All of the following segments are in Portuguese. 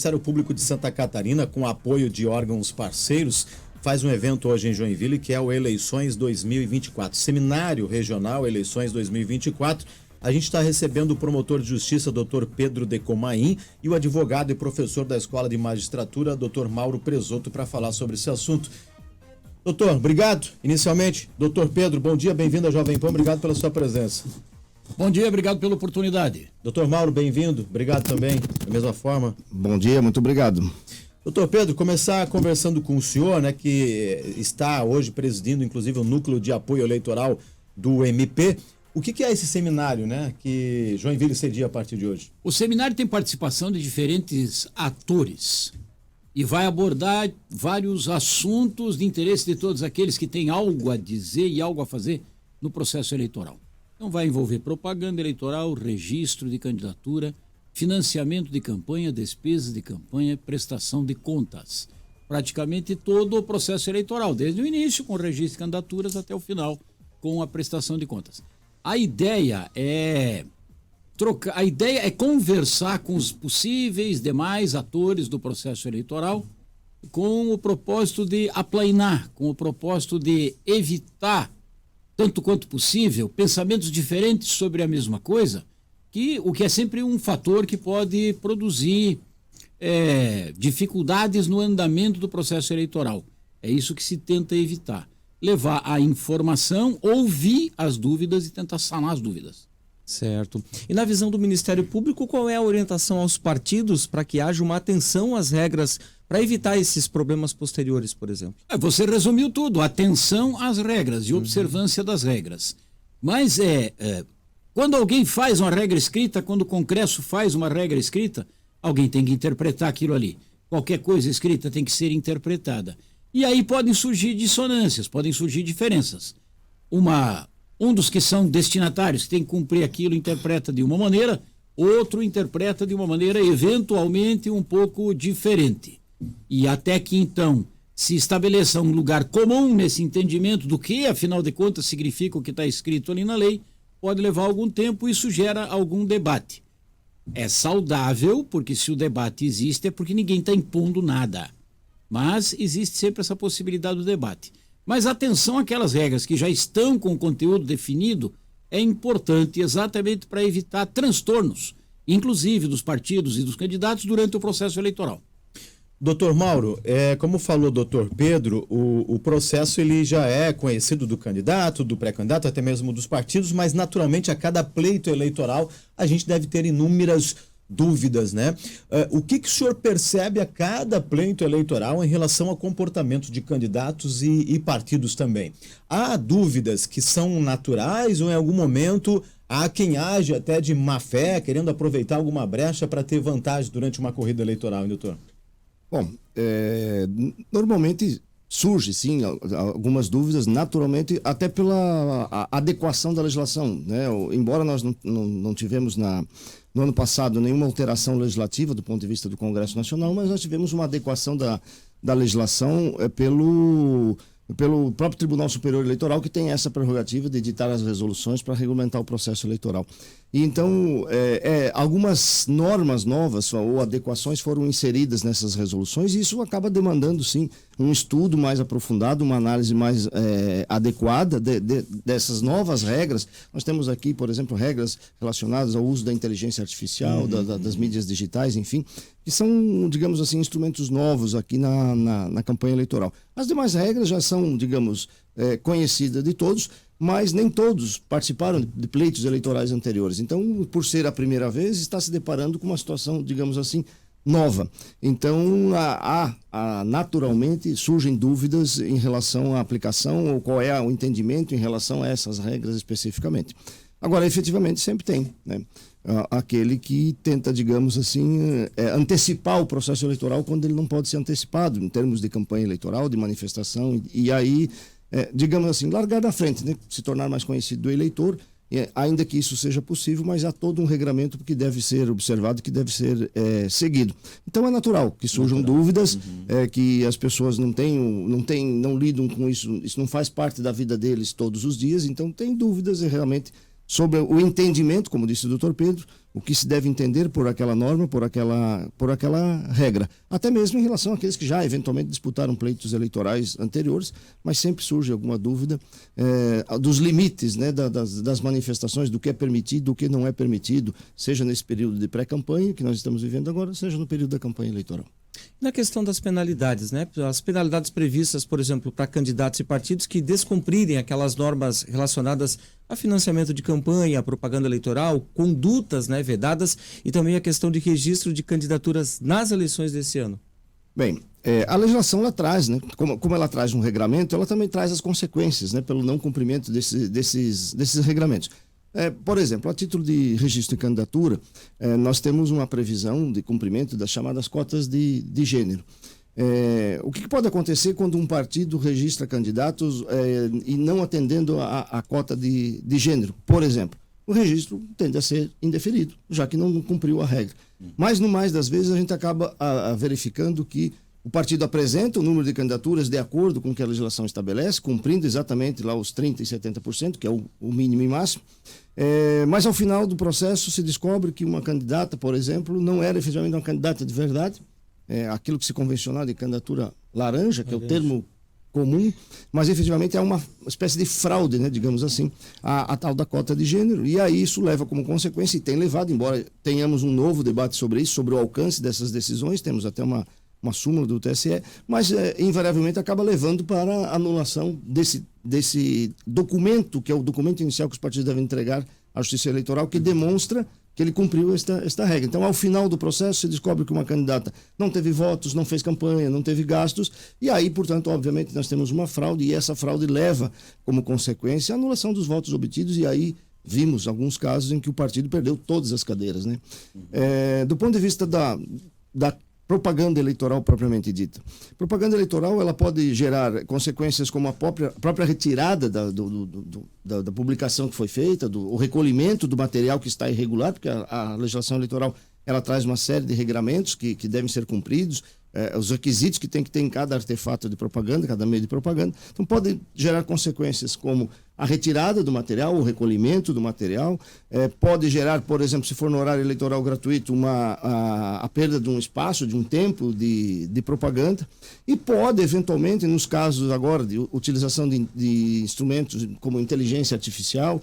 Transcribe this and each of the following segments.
Ministério Público de Santa Catarina, com apoio de órgãos parceiros, faz um evento hoje em Joinville, que é o Eleições 2024. Seminário Regional Eleições 2024. A gente está recebendo o promotor de justiça, Dr. Pedro Decomain, e o advogado e professor da Escola de Magistratura, Dr. Mauro Presoto, para falar sobre esse assunto. Doutor, obrigado. Inicialmente, Dr. Pedro, bom dia, bem-vindo à Jovem Pan, obrigado pela sua presença. Bom dia, obrigado pela oportunidade. Dr. Mauro, bem-vindo, obrigado também, da mesma forma. Bom dia, muito obrigado. Doutor Pedro, começar conversando com o senhor, né, que está hoje presidindo, inclusive, o Núcleo de Apoio Eleitoral do MP. O que é esse seminário, né, que Joinville cedia a partir de hoje? O seminário tem participação de diferentes atores e vai abordar vários assuntos de interesse de todos aqueles que têm algo a dizer e algo a fazer no processo eleitoral. Então vai envolver propaganda eleitoral, registro de candidatura, financiamento de campanha, despesas de campanha, prestação de contas. Praticamente todo o processo eleitoral, desde o início com o registro de candidaturas até o final com a prestação de contas. A ideia é conversar com os possíveis demais atores do processo eleitoral com o propósito de aplainar, com o propósito de evitar, tanto quanto possível, pensamentos diferentes sobre a mesma coisa, o que é sempre um fator que pode produzir dificuldades no andamento do processo eleitoral. É isso que se tenta evitar. Levar a informação, ouvir as dúvidas e tentar sanar as dúvidas. Certo. E na visão do Ministério Público, qual é a orientação aos partidos para que haja uma atenção às regras para evitar esses problemas posteriores, por exemplo? Você resumiu tudo, atenção às regras e observância das regras. Mas quando alguém faz uma regra escrita, quando o Congresso faz uma regra escrita, alguém tem que interpretar aquilo ali. Qualquer coisa escrita tem que ser interpretada. E aí podem surgir dissonâncias, podem surgir diferenças. Um dos que são destinatários, que tem que cumprir aquilo, interpreta de uma maneira, outro interpreta de uma maneira eventualmente um pouco diferente. E até que então se estabeleça um lugar comum nesse entendimento do que, afinal de contas, significa o que está escrito ali na lei, pode levar algum tempo e isso gera algum debate. É saudável, porque se o debate existe é porque ninguém está impondo nada. Mas existe sempre essa possibilidade do debate. Mas atenção àquelas regras que já estão com o conteúdo definido é importante exatamente para evitar transtornos, inclusive dos partidos e dos candidatos durante o processo eleitoral. Doutor Mauro, como falou o doutor Pedro, o processo ele já é conhecido do candidato, do pré-candidato, até mesmo dos partidos, mas naturalmente a cada pleito eleitoral a gente deve ter inúmeras dúvidas, né? O que o senhor percebe a cada pleito eleitoral em relação ao comportamento de candidatos e partidos também? Há dúvidas que são naturais ou em algum momento há quem age até de má fé, querendo aproveitar alguma brecha para ter vantagem durante uma corrida eleitoral, hein, doutor? Bom, normalmente surge, sim, algumas dúvidas, naturalmente, até pela adequação da legislação, né? Embora nós não tivemos no ano passado nenhuma alteração legislativa do ponto de vista do Congresso Nacional, mas nós tivemos uma adequação da legislação pelo próprio Tribunal Superior Eleitoral, que tem essa prerrogativa de editar as resoluções para regulamentar o processo eleitoral. E então, algumas normas novas ou adequações foram inseridas nessas resoluções e isso acaba demandando, sim, um estudo mais aprofundado, uma análise mais adequada dessas novas regras. Nós temos aqui, por exemplo, regras relacionadas ao uso da inteligência artificial, das mídias digitais, enfim, que são, digamos assim, instrumentos novos aqui na campanha eleitoral. As demais regras já são, digamos, conhecidas de todos, mas nem todos participaram de pleitos eleitorais anteriores. Então, por ser a primeira vez, está se deparando com uma situação, digamos assim, nova. Então, naturalmente, surgem dúvidas em relação à aplicação ou qual é o entendimento em relação a essas regras especificamente. Agora, efetivamente, sempre tem, né? Aquele que tenta, digamos assim, antecipar o processo eleitoral quando ele não pode ser antecipado, em termos de campanha eleitoral, de manifestação, e aí, digamos assim, largar da frente, né? Se tornar mais conhecido do eleitor, ainda que isso seja possível, mas há todo um regramento que deve ser observado, que deve ser seguido. Então é natural que surjam dúvidas, que as pessoas não lidam com isso, isso não faz parte da vida deles todos os dias, então tem dúvidas realmente sobre o entendimento, como disse o doutor Pedro, o que se deve entender por aquela norma, por aquela regra. Até mesmo em relação àqueles que já eventualmente disputaram pleitos eleitorais anteriores, mas sempre surge alguma dúvida dos limites, né, das manifestações, do que é permitido, do que não é permitido, seja nesse período de pré-campanha que nós estamos vivendo agora, seja no período da campanha eleitoral. Na questão das penalidades, né? As penalidades previstas, por exemplo, para candidatos e partidos que descumprirem aquelas normas relacionadas a financiamento de campanha, a propaganda eleitoral, condutas, né, vedadas, e também a questão de registro de candidaturas nas eleições desse ano. Bem, a legislação ela traz, né? Como ela traz um regramento, ela também traz as consequências, né, pelo não cumprimento desses regramentos. Por exemplo, a título de registro de candidatura, nós temos uma previsão de cumprimento das chamadas cotas de gênero. O que pode acontecer quando um partido registra candidatos e não atendendo a cota de gênero? Por exemplo, o registro tende a ser indeferido, já que não cumpriu a regra. Mas, no mais das vezes, a gente acaba verificando que o partido apresenta o número de candidaturas de acordo com o que a legislação estabelece, cumprindo exatamente lá os 30% e 70%, que é o mínimo e máximo. Mas ao final do processo se descobre que uma candidata, por exemplo, não era efetivamente uma candidata de verdade, aquilo que se convencionou de candidatura laranja, que é o termo comum, mas efetivamente é uma espécie de fraude, né, digamos assim, a tal da cota de gênero. E aí isso leva como consequência, e tem levado, embora tenhamos um novo debate sobre isso, sobre o alcance dessas decisões, temos até uma súmula do TSE, mas invariavelmente acaba levando para a anulação desse documento, que é o documento inicial que os partidos devem entregar à Justiça Eleitoral, que demonstra que ele cumpriu esta regra. Então, ao final do processo, se descobre que uma candidata não teve votos, não fez campanha, não teve gastos, e aí, portanto, obviamente, nós temos uma fraude, e essa fraude leva como consequência a anulação dos votos obtidos, e aí vimos alguns casos em que o partido perdeu todas as cadeiras, né? Do ponto de vista da propaganda eleitoral propriamente dita. Propaganda eleitoral ela pode gerar consequências como a própria retirada da publicação que foi feita, o recolhimento do material que está irregular, porque a legislação eleitoral ela traz uma série de regramentos que devem ser cumpridos, os requisitos que tem que ter em cada artefato de propaganda, cada meio de propaganda. Então pode gerar consequências como a retirada do material, o recolhimento do material, pode gerar, por exemplo, se for no horário eleitoral gratuito, a perda de um espaço, de um tempo de propaganda, e pode, eventualmente, nos casos agora de utilização de instrumentos como inteligência artificial,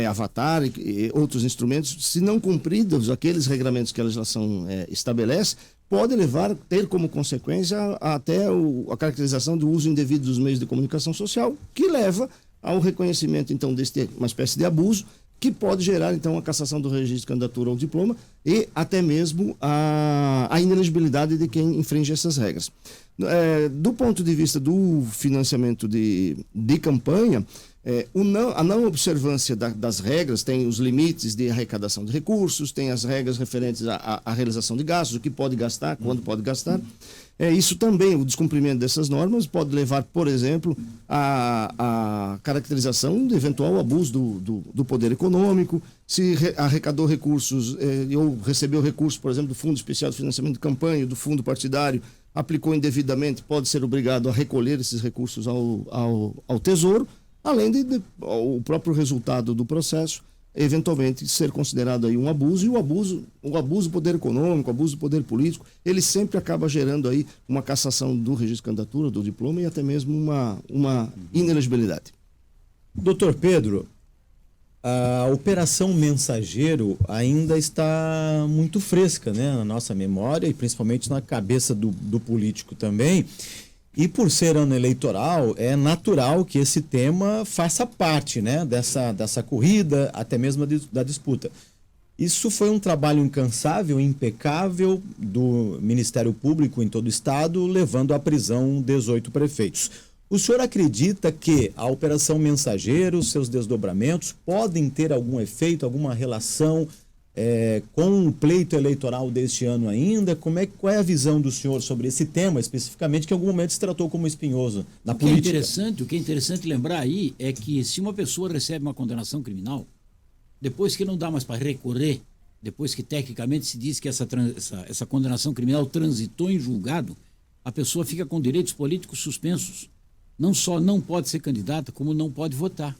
Avatar e outros instrumentos, se não cumpridos aqueles regramentos que a legislação estabelece, pode ter como consequência até a caracterização do uso indevido dos meios de comunicação social, que leva ao reconhecimento, então, uma espécie de abuso, que pode gerar, então, a cassação do registro de candidatura ou diploma e até mesmo a inelegibilidade de quem infringe essas regras. Do ponto de vista do financiamento de campanha, a não observância das regras, tem os limites de arrecadação de recursos, tem as regras referentes à realização de gastos, o que pode gastar, quando pode gastar. Isso também, o descumprimento dessas normas pode levar, por exemplo, à caracterização de eventual abuso do poder econômico, se arrecadou recursos ou recebeu recursos, por exemplo, do Fundo Especial de Financiamento de Campanha, do Fundo Partidário, aplicou indevidamente, pode ser obrigado a recolher esses recursos ao Tesouro, além o próprio resultado do processo eventualmente ser considerado aí um abuso, e o abuso do poder econômico, o abuso do poder político, ele sempre acaba gerando aí uma cassação do registro de candidatura, do diploma e até mesmo uma inelegibilidade. Doutor Pedro, a Operação Mensageiro ainda está muito fresca, né, na nossa memória e principalmente na cabeça do político também. E por ser ano eleitoral, é natural que esse tema faça parte, né, dessa corrida, até mesmo da disputa. Isso foi um trabalho incansável, impecável do Ministério Público em todo o estado, levando à prisão 18 prefeitos. O senhor acredita que a Operação Mensageiro, seus desdobramentos, podem ter algum efeito, alguma relação com o pleito eleitoral deste ano ainda? Qual é a visão do senhor sobre esse tema especificamente, que em algum momento se tratou como espinhoso na política? O que é interessante lembrar aí é que se uma pessoa recebe uma condenação criminal, depois que não dá mais para recorrer, depois que tecnicamente se diz que essa condenação criminal transitou em julgado, a pessoa fica com direitos políticos suspensos. Não só não pode ser candidata, como não pode votar.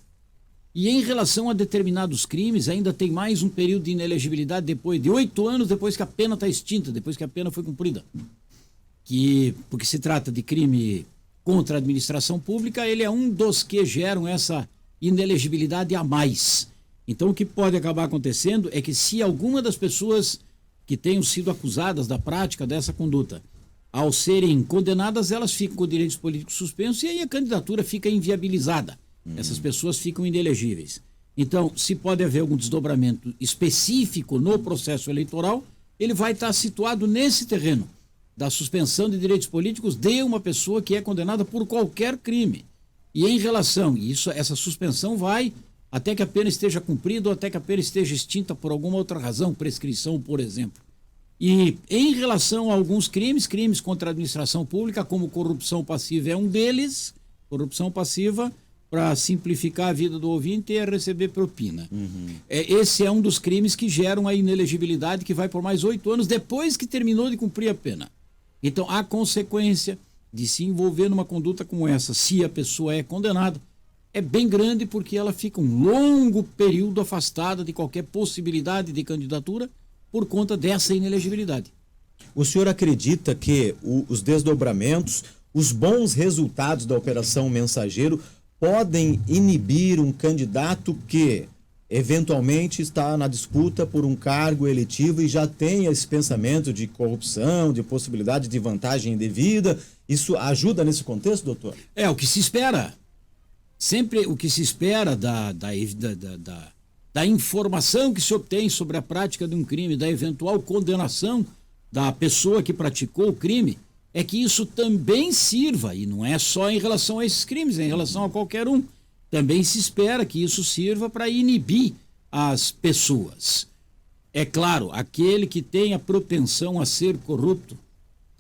E em relação a determinados crimes, ainda tem mais um período de inelegibilidade depois de 8 anos, depois que a pena está extinta, depois que a pena foi cumprida. Porque se trata de crime contra a administração pública, ele é um dos que geram essa inelegibilidade a mais. Então, o que pode acabar acontecendo é que se alguma das pessoas que tenham sido acusadas da prática dessa conduta, ao serem condenadas, elas ficam com direitos políticos suspensos e aí a candidatura fica inviabilizada. Essas pessoas ficam inelegíveis. Então, se pode haver algum desdobramento específico no processo eleitoral, ele vai estar situado nesse terreno da suspensão de direitos políticos de uma pessoa que é condenada por qualquer crime. E em relação, essa suspensão vai até que a pena esteja cumprida ou até que a pena esteja extinta por alguma outra razão, prescrição, por exemplo. E em relação a alguns crimes contra a administração pública, como corrupção passiva é um deles, corrupção passiva, para simplificar a vida do ouvinte, é receber propina. Esse é um dos crimes que geram a inelegibilidade, que vai por mais 8 anos depois que terminou de cumprir a pena. Então, a consequência de se envolver numa conduta como essa, se a pessoa é condenada, é bem grande, porque ela fica um longo período afastada de qualquer possibilidade de candidatura por conta dessa inelegibilidade. O senhor acredita que os desdobramentos, os bons resultados da Operação Mensageiro podem inibir um candidato que eventualmente está na disputa por um cargo eletivo e já tem esse pensamento de corrupção, de possibilidade de vantagem indevida? Isso ajuda nesse contexto, doutor? É o que se espera. Sempre o que se espera da informação que se obtém sobre a prática de um crime, da eventual condenação da pessoa que praticou o crime, é que isso também sirva, e não é só em relação a esses crimes, é em relação a qualquer um. Também se espera que isso sirva para inibir as pessoas. É claro, aquele que tem a propensão a ser corrupto,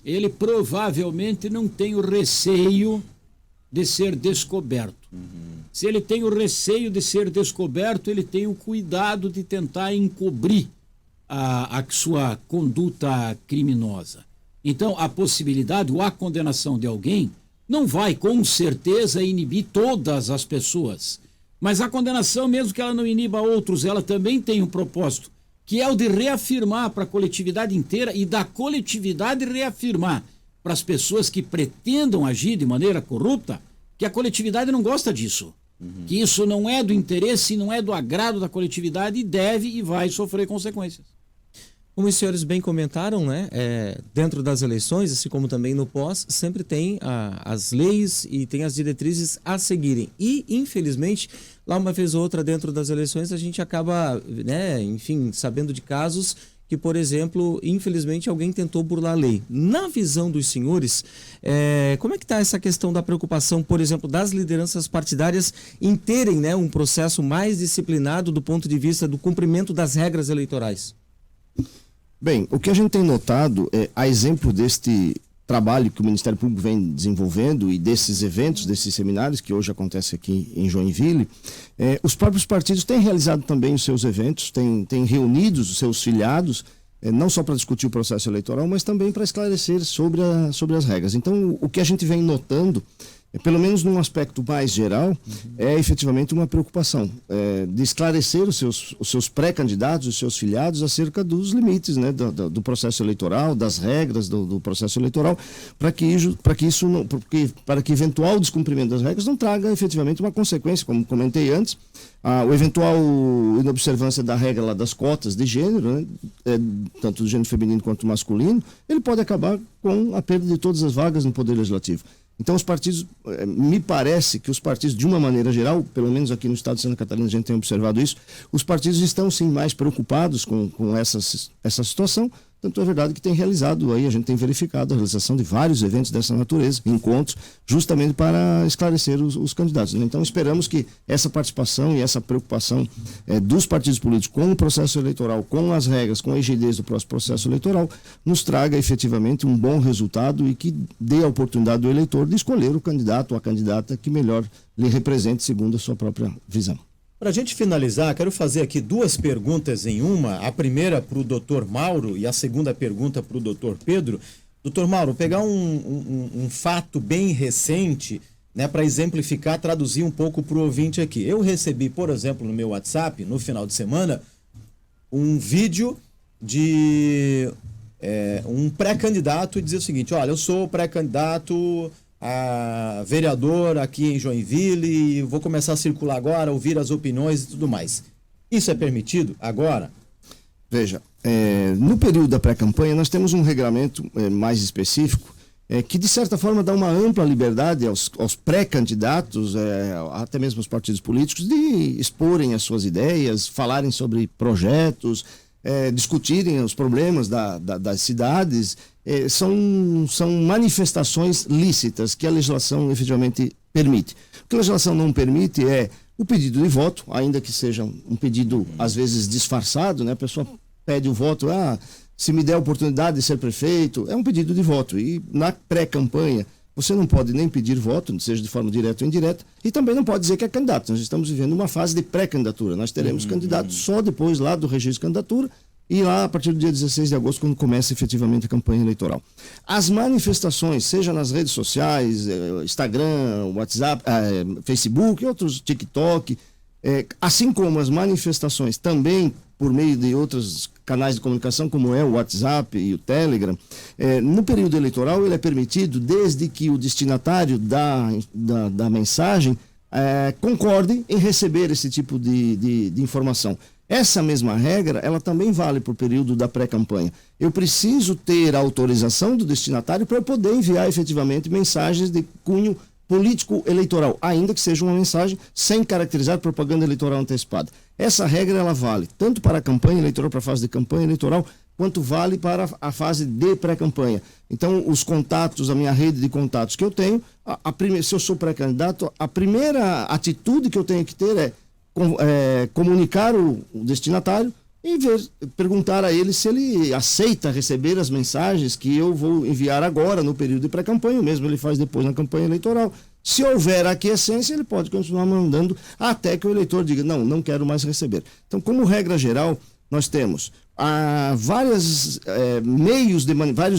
ele provavelmente não tem o receio de ser descoberto. Se ele tem o receio de ser descoberto, ele tem o cuidado de tentar encobrir a sua conduta criminosa. Então, a possibilidade ou a condenação de alguém não vai, com certeza, inibir todas as pessoas. Mas a condenação, mesmo que ela não iniba outros, ela também tem um propósito, que é o de reafirmar para a coletividade inteira e da coletividade reafirmar para as pessoas que pretendam agir de maneira corrupta que a coletividade não gosta disso. Que isso não é do interesse, não é do agrado da coletividade e deve e vai sofrer consequências. Como os senhores bem comentaram, né, dentro das eleições, assim como também no pós, sempre tem as leis e tem as diretrizes a seguirem. E, infelizmente, lá uma vez ou outra dentro das eleições, a gente acaba, né, enfim, sabendo de casos que, por exemplo, infelizmente alguém tentou burlar a lei. Na visão dos senhores, como é que está essa questão da preocupação, por exemplo, das lideranças partidárias em terem, né, um processo mais disciplinado do ponto de vista do cumprimento das regras eleitorais? Bem, o que a gente tem notado, a exemplo deste trabalho que o Ministério Público vem desenvolvendo e desses eventos, desses seminários que hoje acontecem aqui em Joinville, os próprios partidos têm realizado também os seus eventos, têm reunido os seus filiados, não só para discutir o processo eleitoral, mas também para esclarecer sobre as regras. Então, o que a gente vem notando, pelo menos num aspecto mais geral, é efetivamente uma preocupação de esclarecer os seus pré-candidatos, os seus filiados, acerca dos limites, né, do processo eleitoral, das regras do processo eleitoral, para que eventual descumprimento das regras não traga efetivamente uma consequência, como comentei antes, o eventual inobservância da regra lá das cotas de gênero, né, tanto do gênero feminino quanto masculino, ele pode acabar com a perda de todas as vagas no Poder Legislativo. Então, os partidos, me parece que os partidos, de uma maneira geral, pelo menos aqui no estado de Santa Catarina a gente tem observado isso, os partidos estão sim mais preocupados com essa situação. Tanto é verdade que tem realizado, aí a gente tem verificado a realização de vários eventos dessa natureza, encontros, justamente para esclarecer os candidatos. Então, esperamos que essa participação e essa preocupação dos partidos políticos com o processo eleitoral, com as regras, com a rigidez do próximo processo eleitoral, nos traga efetivamente um bom resultado e que dê a oportunidade do eleitor de escolher o candidato ou a candidata que melhor lhe represente segundo a sua própria visão. Para a gente finalizar, quero fazer aqui 2 perguntas em uma. A primeira para o doutor Mauro e a segunda pergunta para o doutor Pedro. Doutor Mauro, pegar um fato bem recente né, para exemplificar, traduzir um pouco para o ouvinte aqui. Eu recebi, por exemplo, no meu WhatsApp, no final de semana, um vídeo de um pré-candidato e dizer o seguinte: olha, eu sou pré-candidato a vereador aqui em Joinville e vou começar a circular agora, ouvir as opiniões e tudo mais. Isso é permitido agora? Veja, no período da pré-campanha nós temos um regramento mais específico que de certa forma dá uma ampla liberdade aos pré-candidatos, até mesmo aos partidos políticos, de exporem as suas ideias, falarem sobre projetos, discutirem os problemas das cidades. São manifestações lícitas que a legislação efetivamente permite. O que a legislação não permite é o pedido de voto, ainda que seja um pedido às vezes disfarçado, né? A pessoa pede o voto, se me der a oportunidade de ser prefeito, é um pedido de voto. E na pré-campanha você não pode nem pedir voto, seja de forma direta ou indireta, e também não pode dizer que é candidato. Nós estamos vivendo uma fase de pré-candidatura. Nós teremos candidatos só depois lá do registro de candidatura e lá a partir do dia 16 de agosto, quando começa efetivamente a campanha eleitoral. As manifestações, seja nas redes sociais, Instagram, WhatsApp, Facebook, outros, TikTok, assim como as manifestações também por meio de outros canais de comunicação, como é o WhatsApp e o Telegram, no período eleitoral ele é permitido desde que o destinatário da mensagem concorde em receber esse tipo de informação. Essa mesma regra, ela também vale para o período da pré-campanha. Eu preciso ter a autorização do destinatário para eu poder enviar efetivamente mensagens de cunho político-eleitoral, ainda que seja uma mensagem sem caracterizar propaganda eleitoral antecipada. Essa regra, ela vale tanto para a campanha eleitoral, para a fase de campanha eleitoral, quanto vale para a fase de pré-campanha. Então, os contatos, a minha rede de contatos que eu tenho, se eu sou pré-candidato, a primeira atitude que eu tenho que ter é comunicar o destinatário e perguntar a ele se ele aceita receber as mensagens que eu vou enviar agora no período de pré-campanha, mesmo ele faz depois na campanha eleitoral. Se houver aquiescência, ele pode continuar mandando até que o eleitor diga, não quero mais receber. Então, como regra geral, nós temos vários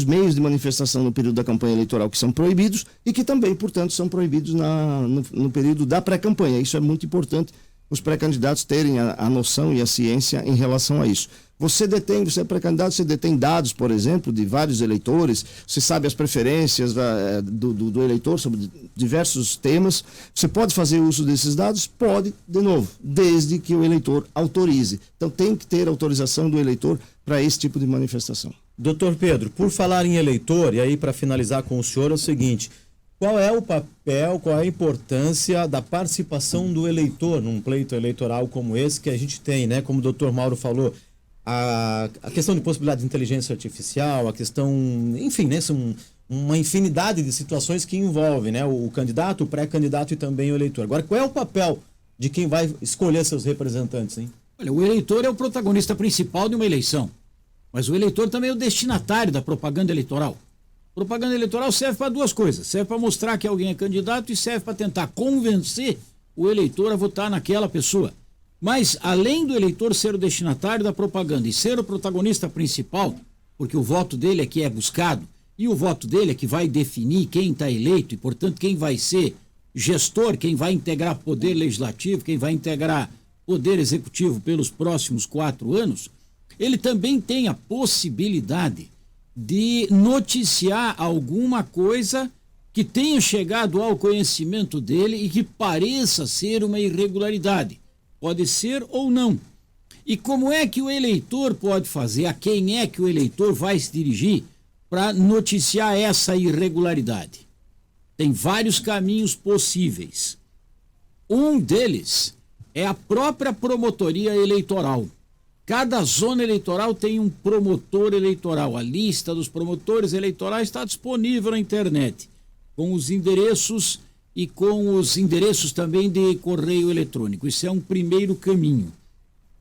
meios de manifestação no período da campanha eleitoral que são proibidos e que também, portanto, são proibidos no período da pré-campanha. Isso é muito importante, os pré-candidatos terem a noção e a ciência em relação a isso. Você é pré-candidato, você detém dados, por exemplo, de vários eleitores, você sabe as preferências do eleitor sobre diversos temas. Você pode fazer uso desses dados? Pode, de novo, desde que o eleitor autorize. Então tem que ter autorização do eleitor para esse tipo de manifestação. Doutor Pedro, por falar em eleitor, e aí para finalizar com o senhor é o seguinte: qual é o papel, qual é a importância da participação do eleitor num pleito eleitoral como esse que a gente tem, né? Como o doutor Mauro falou, a questão de possibilidade de inteligência artificial, a questão, enfim, né? São uma infinidade de situações que envolvem, né? O candidato, o pré-candidato e também o eleitor. Agora, qual é o papel de quem vai escolher seus representantes, hein? Olha, o eleitor é o protagonista principal de uma eleição, mas o eleitor também é o destinatário da propaganda eleitoral. Propaganda eleitoral serve para duas coisas: serve para mostrar que alguém é candidato e serve para tentar convencer o eleitor a votar naquela pessoa. Mas, além do eleitor ser o destinatário da propaganda e ser o protagonista principal, porque o voto dele é que é buscado, e o voto dele é que vai definir quem está eleito e, portanto, quem vai ser gestor, quem vai integrar poder legislativo, quem vai integrar poder executivo pelos próximos 4 anos, ele também tem a possibilidade de noticiar alguma coisa que tenha chegado ao conhecimento dele e que pareça ser uma irregularidade. Pode ser ou não. E como é que o eleitor pode fazer? A quem é que o eleitor vai se dirigir para noticiar essa irregularidade? Tem vários caminhos possíveis. Um deles é a própria promotoria eleitoral. Cada zona eleitoral tem um promotor eleitoral. A lista dos promotores eleitorais está disponível na internet, com os endereços e com os endereços também de correio eletrônico. Isso é um primeiro caminho.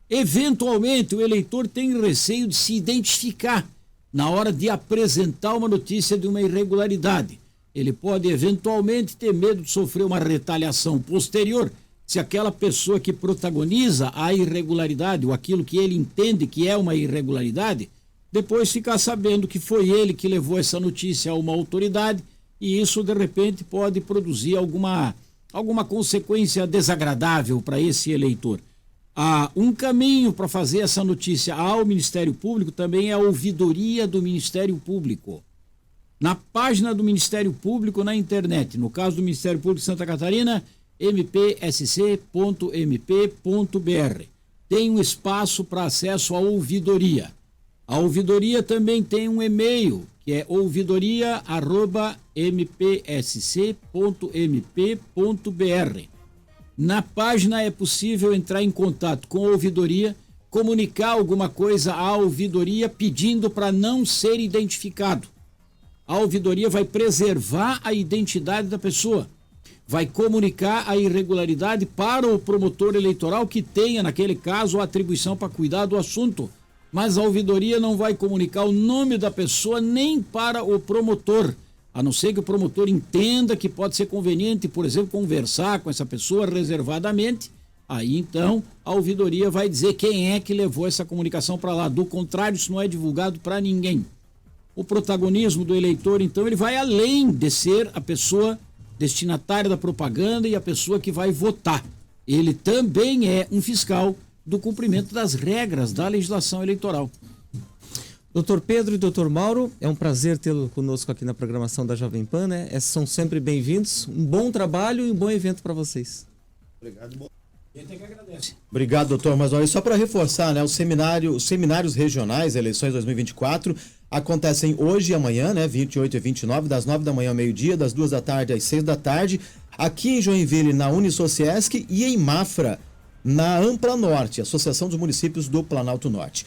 Eventualmente, o eleitor tem receio de se identificar na hora de apresentar uma notícia de uma irregularidade. Ele pode eventualmente ter medo de sofrer uma retaliação posterior se aquela pessoa que protagoniza a irregularidade ou aquilo que ele entende que é uma irregularidade, depois ficar sabendo que foi ele que levou essa notícia a uma autoridade e isso de repente pode produzir alguma consequência desagradável para esse eleitor. Um caminho para fazer essa notícia ao Ministério Público também é a ouvidoria do Ministério Público. Na página do Ministério Público na internet, no caso do Ministério Público de Santa Catarina, mpsc.mp.br. Tem um espaço para acesso à ouvidoria. A ouvidoria também tem um e-mail, que é ouvidoria@mpsc.mp.br. Na página é possível entrar em contato com a ouvidoria, comunicar alguma coisa à ouvidoria pedindo para não ser identificado. A ouvidoria vai preservar a identidade da pessoa, vai comunicar a irregularidade para o promotor eleitoral que tenha, naquele caso, a atribuição para cuidar do assunto. Mas a ouvidoria não vai comunicar o nome da pessoa nem para o promotor, a não ser que o promotor entenda que pode ser conveniente, por exemplo, conversar com essa pessoa reservadamente. Aí, então, a ouvidoria vai dizer quem é que levou essa comunicação para lá. Do contrário, isso não é divulgado para ninguém. O protagonismo do eleitor, então, ele vai além de ser a pessoa destinatária da propaganda e a pessoa que vai votar. Ele também é um fiscal do cumprimento das regras da legislação eleitoral. Doutor Pedro e doutor Mauro, é um prazer tê-lo conosco aqui na programação da Jovem Pan, né? São sempre bem-vindos. Um bom trabalho e um bom evento para vocês. Obrigado. A gente é que agradece. Obrigado, doutor. Mas olha, só para reforçar, né? Os seminários regionais, eleições 2024, acontecem hoje e amanhã, né? 28 e 29, das 9 da manhã ao meio-dia, das 2 da tarde às 6 da tarde, aqui em Joinville, na Unisociesc, e em Mafra, na Ampla Norte, Associação dos Municípios do Planalto Norte.